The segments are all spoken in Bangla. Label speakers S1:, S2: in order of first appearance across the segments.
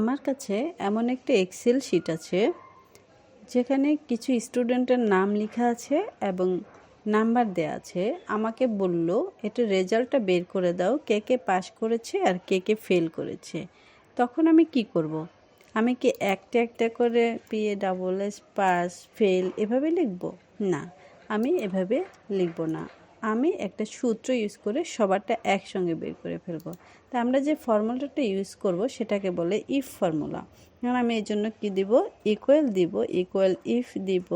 S1: আমার কাছে এমন একটা এক্সেল শিট আছে যেখানে কিছু স্টুডেন্টের নাম লেখা আছে এবং নাম্বার দেয়া আছে। আমাকে বলল এটা রেজাল্টটা বের করে দাও, কে কে পাস করেছে আর কে কে ফেল করেছে। তখন আমি কি করব? আমি কি একটা একটা করে PA, পাস ফেল এভাবে লিখব? না, আমি এভাবে লিখব না। আমি একটা সূত্র ইউজ করে সবারটা একসঙ্গে বের করে ফেলবো। তা আমরা যে ফর্মুলাটা ইউজ করব সেটাকে বলে ইফ ফর্মুলা। আমি এর জন্য কি দিব? ইকুয়াল দিব, ইকুয়াল ইফ দিব,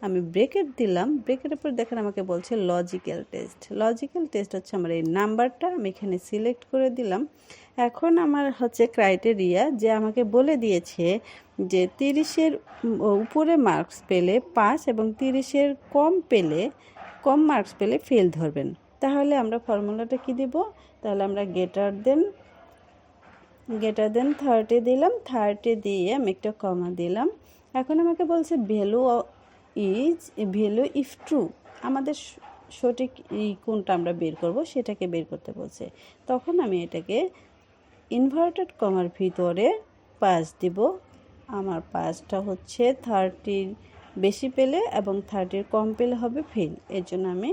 S1: আমি ব্রেকেট দিলাম। ব্রেকেটের পর দেখেন আমাকে বলছে লজিক্যাল টেস্ট। লজিক্যাল টেস্ট হচ্ছে আমার এই নাম্বারটা আমি এখানে সিলেক্ট করে দিলাম। এখন আমার হচ্ছে ক্রাইটেরিয়া যে আমাকে বলে দিয়েছে যে 30-এর উপরে মার্কস পেলে পাস এবং 30-এর কম মার্কস পেলে ফেল ধরবেন। তাহলে আমরা ফর্মুলাটা কি দিব? তাহলে আমরা গ্রেটার দেন 30 দিলাম। 30 দিয়ে আমি একটা কমা দিলাম। এখন আমাকে বলছে ভ্যালু ইফ ট্রু। আমাদের সঠিক কোনটা আমরা বের করব সেটাকে বের করতে বলছে। তখন আমি এটাকে ইনভার্টেড কমার ভিতরে পাস দিব। আমার পাসটা হচ্ছে 30 বেশি পেলে এবং 30 কম পেলে হবে ফেল। এর জন্য আমি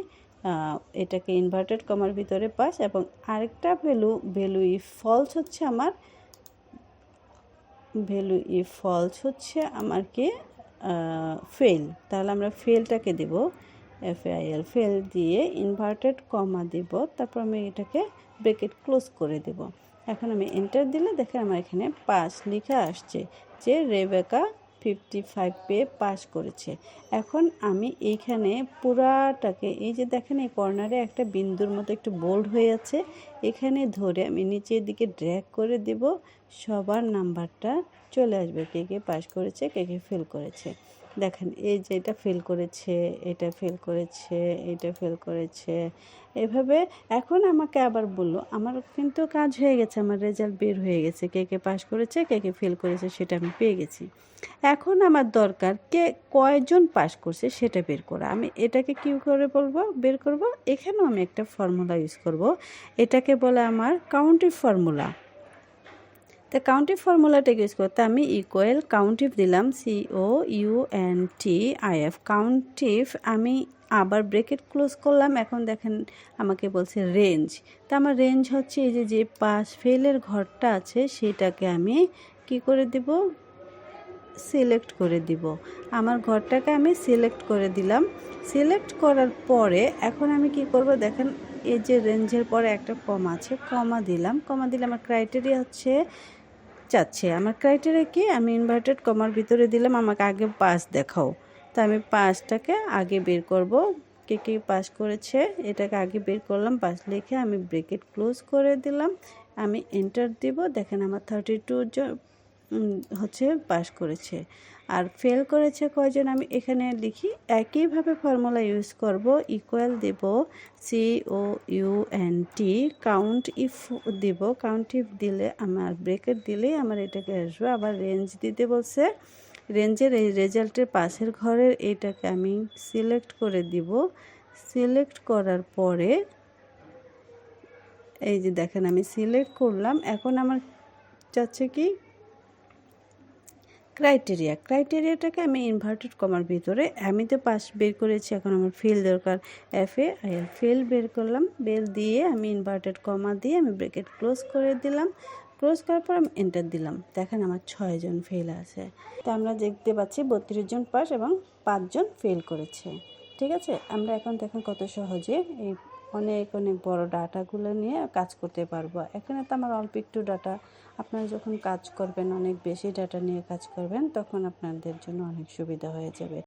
S1: এটাকে ইনভার্টেড কমার ভিতরে পাস এবং আরেকটা ভ্যালু ইফ ফলস হচ্ছে আমার কি ফেল। তাহলে আমরা ফেলটাকে দেব FAIL, ফেল দিয়ে ইনভার্টেড কমা দেব। তারপর আমি এটাকে ব্রেকেট ক্লোজ করে দেব। এখন আমি এন্টার দিলে দেখেন আমার এখানে পাস লেখা আসছে যে রেবেকা 55 পেয়ে পাস করেছে। এখন আমি এইখানে পুরাটাকে এই যে দেখেন এই কর্নারে একটা বিন্দুর মতো একটু বোল্ড হয়ে আছে, এখানে ধরে আমি নিচের দিকে ড্র্যাগ করে দেব। সবার নাম্বারটা চলে আসবে, কে কে পাস করেছে, কে কে ফেল করেছে। দেখেন এই যে এটা ফেল করেছে, এটা ফেল করেছে, এটা ফেল করেছে, এভাবে। এখন আমাকে আবার বললো আমার কিন্তু কাজ হয়ে গেছে, আমার রেজাল্ট বের হয়ে গেছে, কে কে পাস করেছে, কে কে ফেল করেছে সেটা আমি পেয়ে গেছি। এখন আমার দরকার কয়জন পাস করছে সেটা বের করা। আমি এটাকে কী করে বের করব? এখানেও আমি একটা ফর্মুলা ইউজ করব, এটাকে বলে আমার কাউন্টিভ ফর্মুলা। তো কাউন্টিভ ফর্মুলাটা ইউজ করতে আমি ইকুয়াল কাউন্টিভ দিলাম, COUNTIF কাউন্টিভ। আমি আবার ব্রেকেট ক্লোজ করলাম। এখন দেখেন আমাকে বলছে রেঞ্জ। তা আমার রেঞ্জ হচ্ছে এই যে পাস ফেলের ঘরটা আছে সেটাকে আমি কি করে দেব? সিলেক্ট করে দিব। আমার ঘরটাকে আমি সিলেক্ট করে দিলাম। সিলেক্ট করার পরে এখন আমি কি করব? দেখেন এই যে রেঞ্জের পরে একটা কমা আছে, কমা দিলাম। আমার ক্রাইটেরিয়া চাচ্ছে। আমার ক্রাইটেরিয়া কি? আমি ইনভার্টেড কমার ভিতরে দিলাম আমাকে আগে পাস দেখাও। তো আমি পাসটাকে আগে বের করব, কে কে পাস করেছে এটাকে আগে বের করলাম। পাস লিখে আমি ব্রেকেট ক্লোজ করে দিলাম। আমি এন্টার দিব। দেখেন আমার 32 হচ্ছে পাস করেছে আর ফেল করেছে কয়জন আমি এখানে লিখি। একইভাবে ফর্মুলা ইউজ করব, ইকুয়াল দেব, COUNT কাউন্ট ইফ দেব। কাউন্ট ইফ দিলে আমার ব্রেকেট দিলেই আমার এটাকে আসবে। আবার রেঞ্জ দিতে বলছে, রেঞ্জের এই রেজাল্টের পাশের ঘরের এইটাকে আমি সিলেক্ট করে দিব। সিলেক্ট করার পরে এই যে দেখেন আমি সিলেক্ট করলাম। এখন আমার চাচ্ছে কি ক্রাইটেরিয়াটাকে আমি ইনভার্টেড কমার ভিতরে, আমি তো পাস বের করেছি, এখন আমার ফেল দরকার, FAIL ফেল বের করলাম। বের দিয়ে আমি ইনভার্টেড কমা দিয়ে আমি ব্রেকেট ক্লোজ করে দিলাম। ক্লোজ করার পর আমি এন্টার দিলাম। দেখেন আমার 6 জন ফেল আছে। তো আমরা দেখতে পাচ্ছি 32 জন পাস এবং 5 জন ফেল করেছে। ঠিক আছে, আমরা এখন দেখেন কত সহজে এই অনেক বড় ডাটাগুলো নিয়ে কাজ করতে পারবো। এখানে তো আমার অল্প একটু ডাটা, আপনারা যখন কাজ করবেন অনেক বেশি ডাটা নিয়ে কাজ করবেন তখন আপনাদের জন্য অনেক সুবিধা হয়ে যাবে।